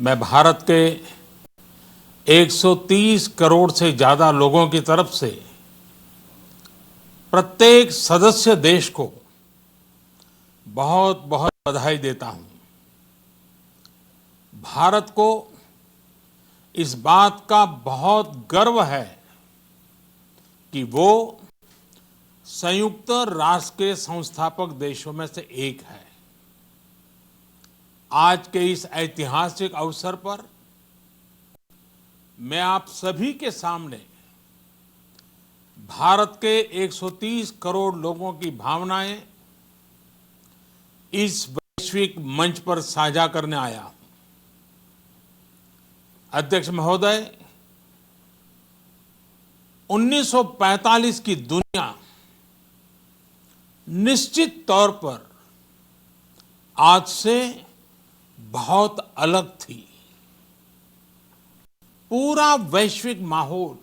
मैं भारत के 130 करोड़ से ज्यादा लोगों की तरफ से प्रत्येक सदस्य देश को बहुत बहुत बधाई देता हूं। भारत को इस बात का बहुत गर्व है कि वो संयुक्त राष्ट्र के संस्थापक देशों में से एक है। आज के इस ऐतिहासिक अवसर पर मैं आप सभी के सामने भारत के 130 करोड़ लोगों की भावनाएं इस वैश्विक मंच पर साझा करने आया हूं। अध्यक्ष महोदय, 1945 की दुनिया निश्चित तौर पर आज से बहुत अलग थी। पूरा वैश्विक माहौल,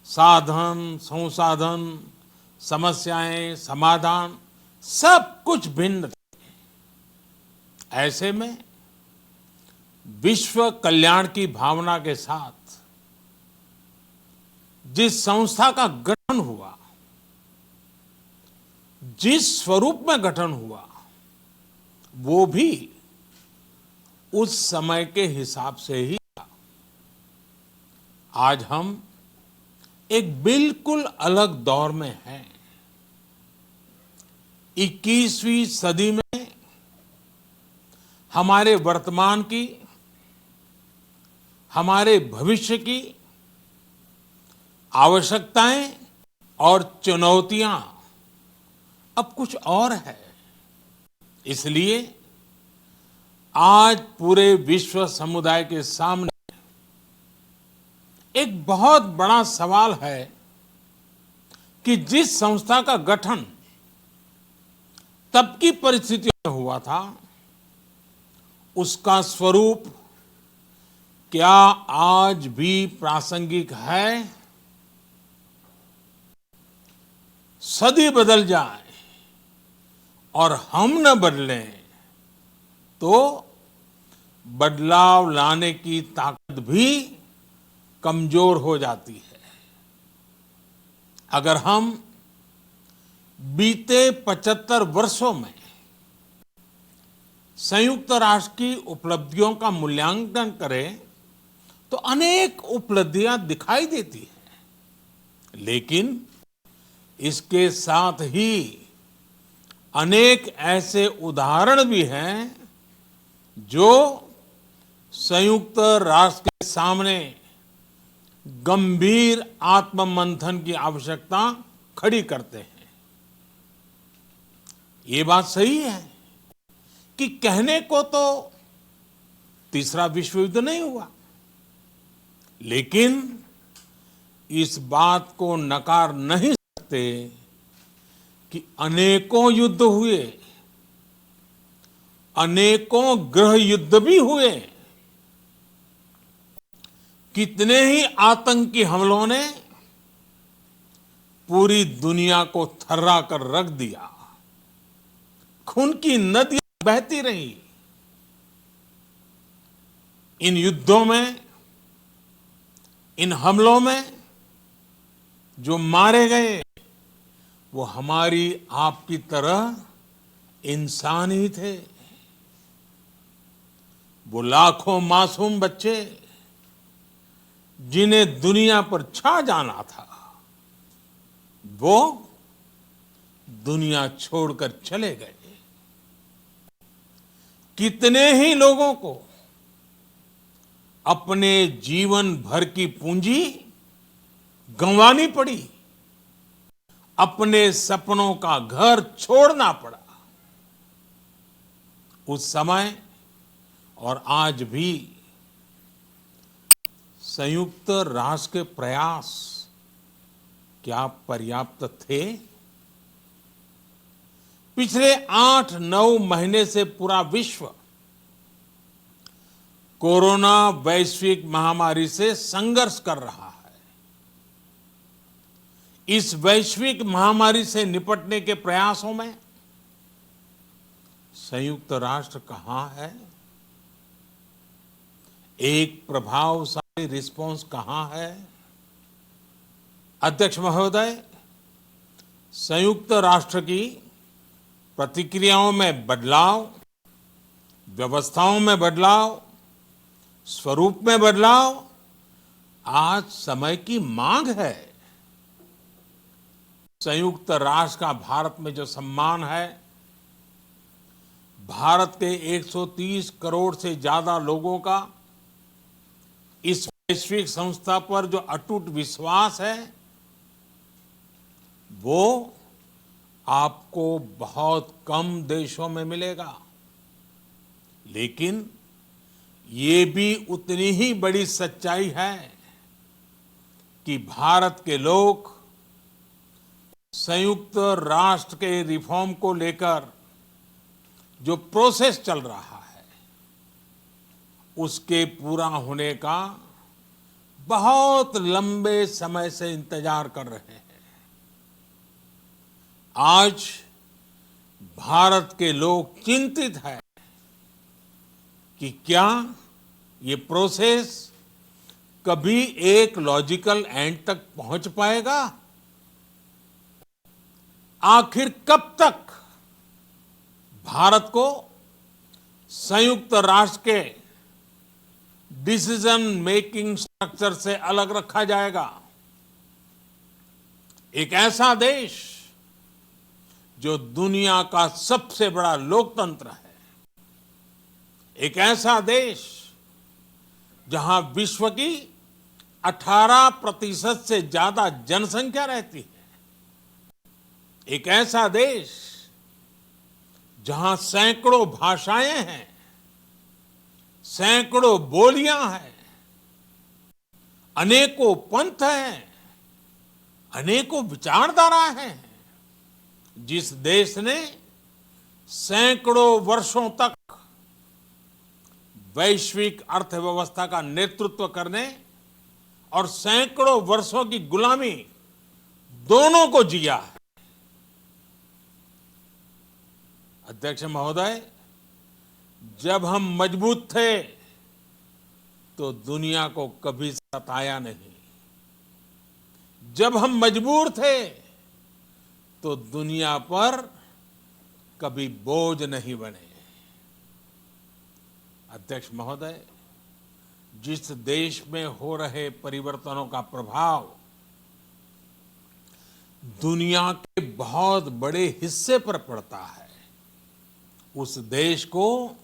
साधन, संसाधन, समस्याएं, समाधान सब कुछ भिन्न थे। ऐसे में विश्व कल्याण की भावना के साथ जिस संस्था का गठन हुआ, जिस स्वरूप में गठन हुआ, वो भी उस समय के हिसाब से ही था। आज हम एक बिल्कुल अलग दौर में हैं। 21वीं सदी में हमारे वर्तमान की, हमारे भविष्य की आवश्यकताएं और चुनौतियां अब कुछ और है। इसलिए आज पूरे विश्व समुदाय के सामने एक बहुत बड़ा सवाल है कि जिस संस्था का गठन तब की परिस्थितियों में हुआ था, उसका स्वरूप क्या आज भी प्रासंगिक है? सदी बदल जाए और हम न बदलें तो बदलाव लाने की ताकत भी कमजोर हो जाती है। अगर हम बीते 75 वर्षों में संयुक्त राष्ट्र की उपलब्धियों का मूल्यांकन करें तो अनेक उपलब्धियां दिखाई देती हैं, लेकिन इसके साथ ही अनेक ऐसे उदाहरण भी हैं जो संयुक्त राष्ट्र के सामने गंभीर आत्ममंथन की आवश्यकता खड़ी करते हैं। ये बात सही है कि कहने को तो तीसरा विश्व युद्ध नहीं हुआ, लेकिन इस बात को नकार नहीं सकते कि अनेकों युद्ध हुए, अनेकों गृह युद्ध भी हुए। कितने ही आतंकी हमलों ने पूरी दुनिया को थर्रा कर रख दिया। खून की नदियां बहती रही। इन युद्धों में, इन हमलों में जो मारे गए वो हमारी आपकी तरह इंसान ही थे। वो लाखों मासूम बच्चे जिन्हें दुनिया पर छा जाना था, वो दुनिया छोड़कर चले गए। कितने ही लोगों को अपने जीवन भर की पूंजी गंवानी पड़ी, अपने सपनों का घर छोड़ना पड़ा। उस समय और आज भी संयुक्त राष्ट्र के प्रयास क्या पर्याप्त थे? पिछले 8-9 महीने से पूरा विश्व कोरोना वैश्विक महामारी से संघर्ष कर रहा है। इस वैश्विक महामारी से निपटने के प्रयासों में संयुक्त राष्ट्र कहां है? एक प्रभावशाली रिस्पांस कहां है? अध्यक्ष महोदय, संयुक्त राष्ट्र की प्रतिक्रियाओं में बदलाव, व्यवस्थाओं में बदलाव, स्वरूप में बदलाव आज समय की मांग है। संयुक्त राष्ट्र का भारत में जो सम्मान है, भारत के 130 करोड़ से ज्यादा लोगों का इस वैश्विक संस्था पर जो अटूट विश्वास है, वो आपको बहुत कम देशों में मिलेगा। लेकिन ये भी उतनी ही बड़ी सच्चाई है कि भारत के लोग संयुक्त राष्ट्र के रिफॉर्म को लेकर जो प्रोसेस चल रहा है, उसके पूरा होने का बहुत लंबे समय से इंतजार कर रहे हैं। आज भारत के लोग चिंतित हैं कि क्या ये प्रोसेस कभी एक लॉजिकल एंड तक पहुंच पाएगा? आखिर कब तक भारत को संयुक्त राष्ट्र के डिसीजन मेकिंग स्ट्रक्चर से अलग रखा जाएगा? एक ऐसा देश जो दुनिया का सबसे बड़ा लोकतंत्र है, एक ऐसा देश जहां विश्व की 18% से ज्यादा जनसंख्या रहती है, एक ऐसा देश जहां सैकड़ों भाषाएं हैं, सैकड़ों बोलियां हैं, अनेकों पंथ हैं, अनेकों विचारधारा हैं, जिस देश ने सैकड़ों वर्षों तक वैश्विक अर्थव्यवस्था का नेतृत्व करने और सैकड़ों वर्षों की गुलामी दोनों को जिया है। अध्यक्ष महोदय, जब हम मजबूत थे तो दुनिया को कभी सताया नहीं। जब हम मजबूर थे तो दुनिया पर कभी बोझ नहीं बने। अध्यक्ष महोदय, जिस देश में हो रहे परिवर्तनों का प्रभाव दुनिया के बहुत बड़े हिस्से पर पड़ता है, उस देश को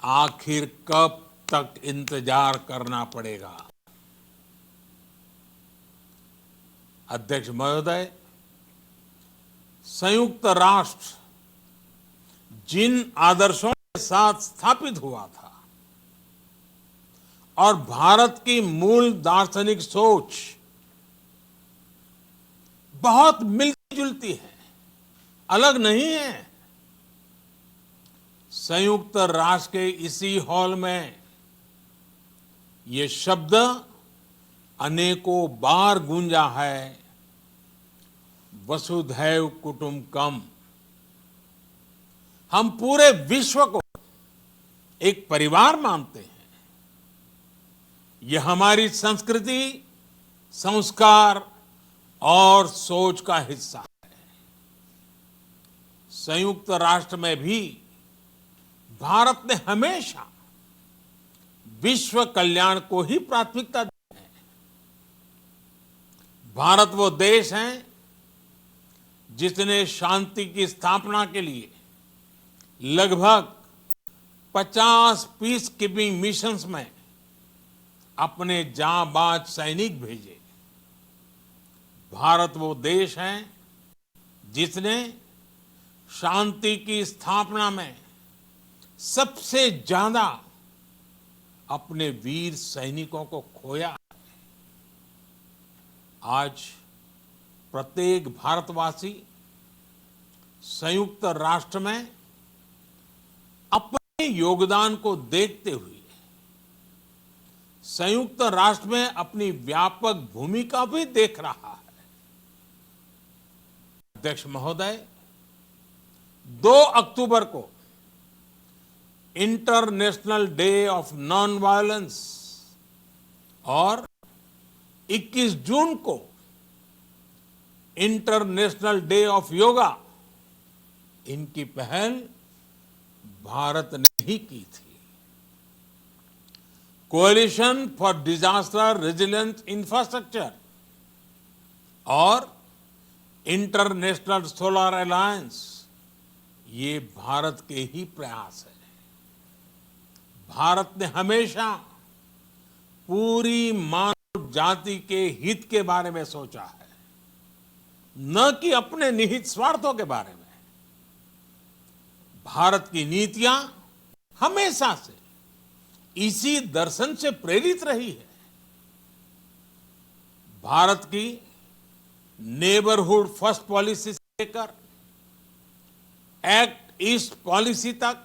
आखिर कब तक इंतजार करना पड़ेगा? अध्यक्ष महोदय, संयुक्त राष्ट्र जिन आदर्शों के साथ स्थापित हुआ था और भारत की मूल दार्शनिक सोच बहुत मिलती जुलती है, अलग नहीं है। संयुक्त राष्ट्र के इसी हॉल में ये शब्द अनेकों बार गूंजा है, वसुधैव कुटुंबकम। हम पूरे विश्व को एक परिवार मानते हैं। यह हमारी संस्कृति, संस्कार और सोच का हिस्सा है। संयुक्त राष्ट्र में भी भारत ने हमेशा विश्व कल्याण को ही प्राथमिकता दी है। भारत वो देश है जिसने शांति की स्थापना के लिए लगभग 50 पीस कीपिंग मिशंस में अपने जांबाज सैनिक भेजे। भारत वो देश है जिसने शांति की स्थापना में सबसे ज्यादा अपने वीर सैनिकों को खोया। आज प्रत्येक भारतवासी संयुक्त राष्ट्र में अपने योगदान को देखते हुए संयुक्त राष्ट्र में अपनी व्यापक भूमिका भी देख रहा है। अध्यक्ष महोदय, 2 अक्टूबर को international day of non violence और 21 जून को इंटरनेशनल डे ऑफ योगा, इनकी पहल भारत ने ही की थी। Coalition for disaster resilience infrastructure और इंटरनेशनल सोलर अलायंस, ये भारत के ही प्रयास है। भारत ने हमेशा पूरी मानव जाति के हित के बारे में सोचा है, न कि अपने निहित स्वार्थों के बारे में। भारत की नीतियां हमेशा से इसी दर्शन से प्रेरित रही है। भारत की नेबरहुड फर्स्ट पॉलिसी से लेकर एक्ट ईस्ट पॉलिसी तक,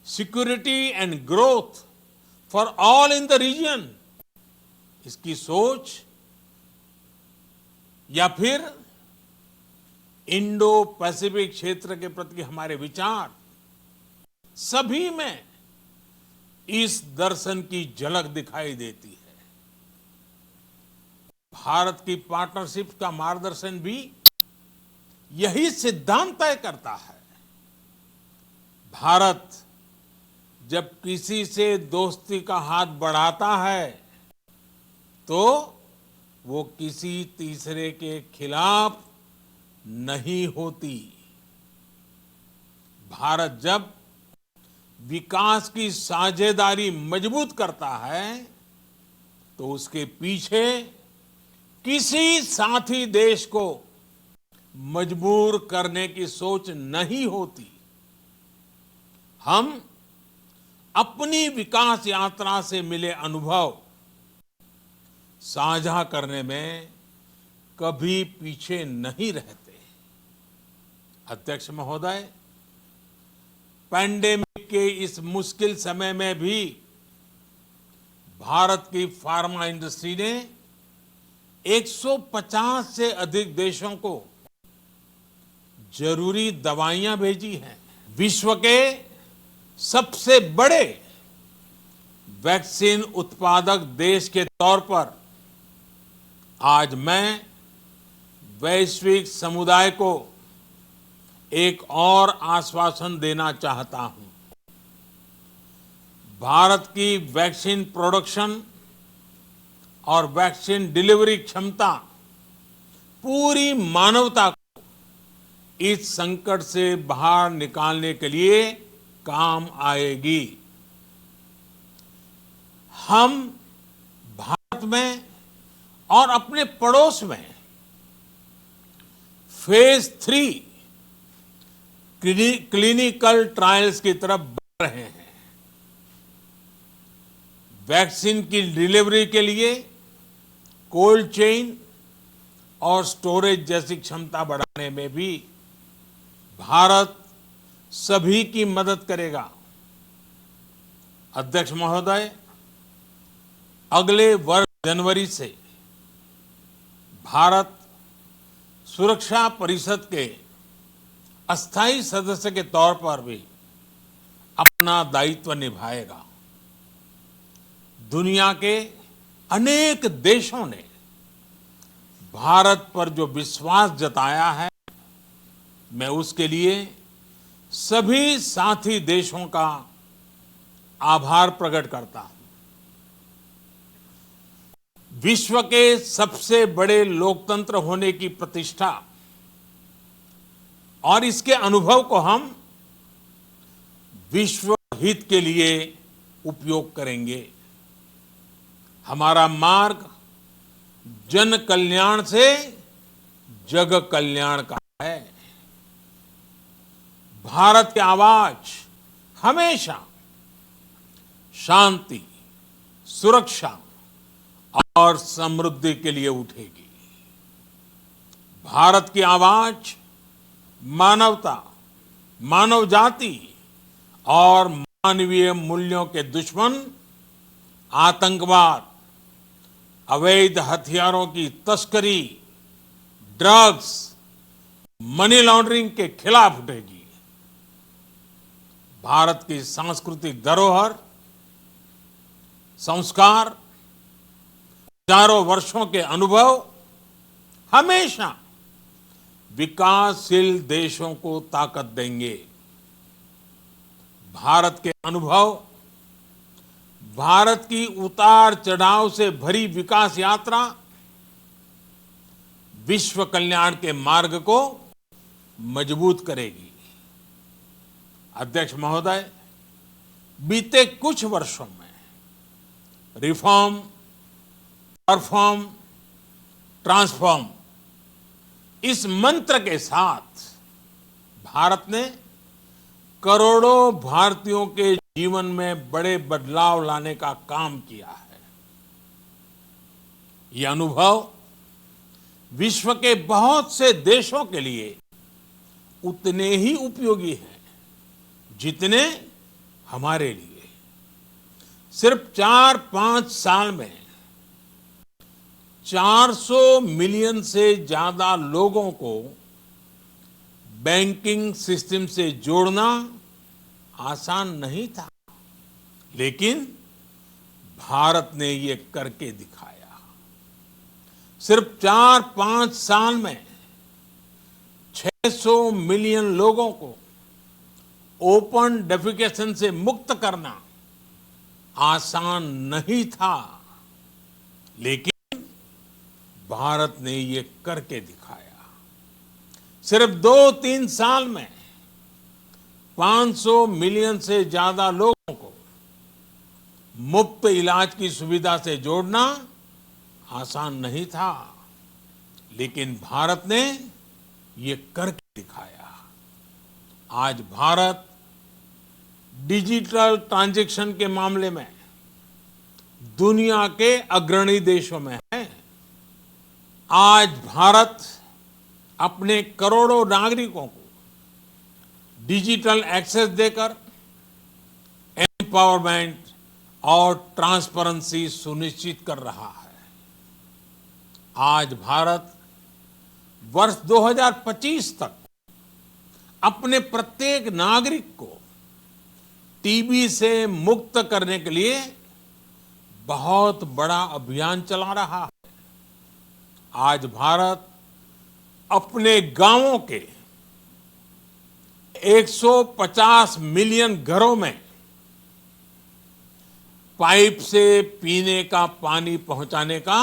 security and growth for all in the region, इसकी सोच, या फिर इंडो पैसिफिक क्षेत्र के प्रति हमारे विचार, सभी में इस दर्शन की झलक दिखाई देती है। भारत की पार्टनरशिप का मार्गदर्शन भी यही सिद्धांत तय करता है। भारत जब किसी से दोस्ती का हाथ बढ़ाता है तो वो किसी तीसरे के खिलाफ नहीं होती। भारत जब विकास की साझेदारी मजबूत करता है तो उसके पीछे किसी साथी देश को मजबूर करने की सोच नहीं होती। हम अपनी विकास यात्रा से मिले अनुभव साझा करने में कभी पीछे नहीं रहते। अध्यक्ष महोदय, पैंडेमिक के इस मुश्किल समय में भी भारत की फार्मा इंडस्ट्री ने 150 से अधिक देशों को जरूरी दवाइयां भेजी हैं। विश्व के सबसे बड़े वैक्सीन उत्पादक देश के तौर पर आज मैं वैश्विक समुदाय को एक और आश्वासन देना चाहता हूं। भारत की वैक्सीन प्रोडक्शन और वैक्सीन डिलीवरी क्षमता पूरी मानवता को इस संकट से बाहर निकालने के लिए काम आएगी। हम भारत में और अपने पड़ोस में फेज 3 क्लिनिकल ट्रायल्स की तरफ बढ़ रहे हैं। वैक्सीन की डिलीवरी के लिए कोल्ड चेन और स्टोरेज जैसी क्षमता बढ़ाने में भी भारत सभी की मदद करेगा। अध्यक्ष महोदय, अगले वर्ष जनवरी से भारत सुरक्षा परिषद के अस्थायी सदस्य के तौर पर भी अपना दायित्व निभाएगा। दुनिया के अनेक देशों ने भारत पर जो विश्वास जताया है, मैं उसके लिए सभी साथी देशों का आभार प्रकट करता हूं। विश्व के सबसे बड़े लोकतंत्र होने की प्रतिष्ठा और इसके अनुभव को हम विश्व हित के लिए उपयोग करेंगे। हमारा मार्ग जन कल्याण से जग कल्याण का है। भारत की आवाज हमेशा शांति, सुरक्षा और समृद्धि के लिए उठेगी। भारत की आवाज मानवता, मानव जाति और मानवीय मूल्यों के दुश्मन आतंकवाद, अवैध हथियारों की तस्करी, ड्रग्स, मनी लॉन्ड्रिंग के खिलाफ उठेगी। भारत की सांस्कृतिक धरोहर, संस्कार, हजारों वर्षों के अनुभव हमेशा विकासशील देशों को ताकत देंगे। भारत के अनुभव, भारत की उतार चढ़ाव से भरी विकास यात्रा विश्व कल्याण के मार्ग को मजबूत करेगी। अध्यक्ष महोदय, बीते कुछ वर्षों में रिफॉर्म, परफॉर्म, ट्रांसफॉर्म इस मंत्र के साथ भारत ने करोड़ों भारतीयों के जीवन में बड़े बदलाव लाने का काम किया है। यह अनुभव विश्व के बहुत से देशों के लिए उतने ही उपयोगी हैं जितने हमारे लिए। सिर्फ 4-5 साल में 400 मिलियन से ज्यादा लोगों को बैंकिंग सिस्टम से जोड़ना आसान नहीं था, लेकिन भारत ने ये करके दिखाया। सिर्फ 4-5 साल में 600 मिलियन लोगों को ओपन डेफिकेशन से मुक्त करना आसान नहीं था, लेकिन भारत ने ये करके दिखाया। सिर्फ 2-3 साल में 500 मिलियन से ज्यादा लोगों को मुफ्त इलाज की सुविधा से जोड़ना आसान नहीं था, लेकिन भारत ने ये करके दिखाया। आज भारत डिजिटल ट्रांजैक्शन के मामले में दुनिया के अग्रणी देशों में है। आज भारत अपने करोड़ों नागरिकों को डिजिटल एक्सेस देकर एम्पावरमेंट और ट्रांसपेरेंसी सुनिश्चित कर रहा है। आज भारत वर्ष 2025 तक अपने प्रत्येक नागरिक को टीबी से मुक्त करने के लिए बहुत बड़ा अभियान चला रहा है। आज भारत अपने गांवों के 150 मिलियन घरों में पाइप से पीने का पानी पहुंचाने का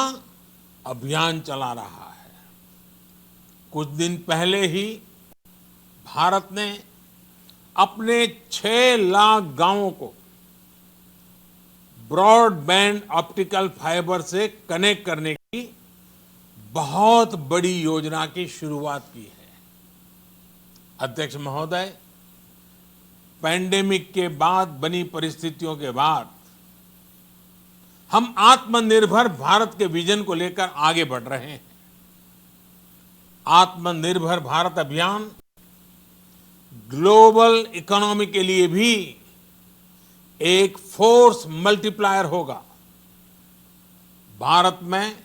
अभियान चला रहा है। कुछ दिन पहले ही भारत ने अपने 6 लाख गांवों को ब्रॉडबैंड ऑप्टिकल फाइबर से कनेक्ट करने की बहुत बड़ी योजना की शुरुआत की है। अध्यक्ष महोदय, पैंडेमिक के बाद बनी परिस्थितियों के बाद हम आत्मनिर्भर भारत के विजन को लेकर आगे बढ़ रहे हैं। आत्मनिर्भर भारत अभियान ग्लोबल इकोनॉमी के लिए भी एक फोर्स मल्टीप्लायर होगा। भारत में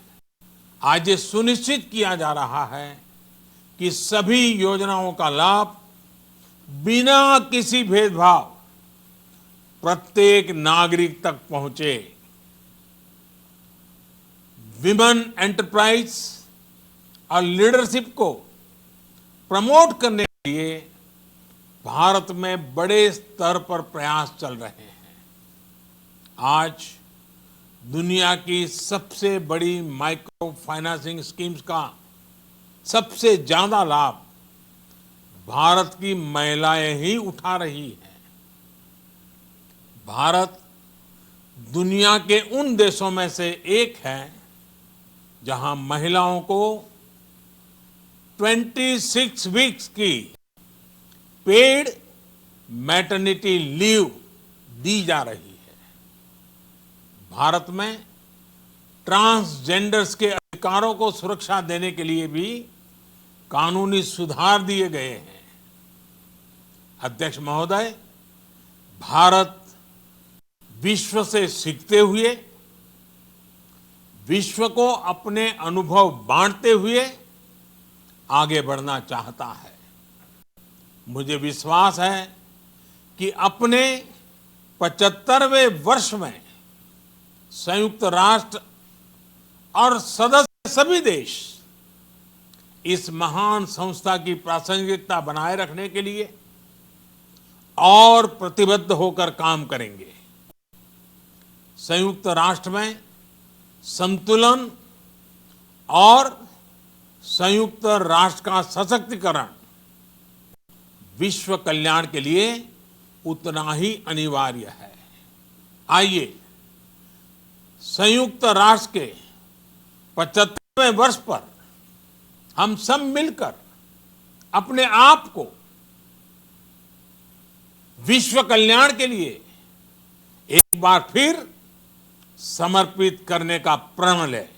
आज ये सुनिश्चित किया जा रहा है कि सभी योजनाओं का लाभ बिना किसी भेदभाव प्रत्येक नागरिक तक पहुंचे। विमेन एंटरप्राइज और लीडरशिप को प्रमोट करने के लिए भारत में बड़े स्तर पर प्रयास चल रहे हैं। आज दुनिया की सबसे बड़ी माइक्रो फाइनेंसिंग स्कीम्स का सबसे ज्यादा लाभ भारत की महिलाएं ही उठा रही हैं। भारत दुनिया के उन देशों में से एक है जहां महिलाओं को 26 वीक्स की पेड मैटरनिटी लीव दी जा रही है। भारत में ट्रांसजेंडर्स के अधिकारों को सुरक्षा देने के लिए भी कानूनी सुधार दिए गए हैं। अध्यक्ष महोदय, भारत विश्व से सीखते हुए, विश्व को अपने अनुभव बांटते हुए आगे बढ़ना चाहता है। मुझे विश्वास है कि अपने 75वें वर्ष में संयुक्त राष्ट्र और सदस्य सभी देश इस महान संस्था की प्रासंगिकता बनाए रखने के लिए और प्रतिबद्ध होकर काम करेंगे। संयुक्त राष्ट्र में संतुलन और संयुक्त राष्ट्र का सशक्तिकरण विश्व कल्याण के लिए उतना ही अनिवार्य है। आइए संयुक्त राष्ट्र के 75वें वर्ष पर हम सब मिलकर अपने आप को विश्व कल्याण के लिए एक बार फिर समर्पित करने का प्रण लें।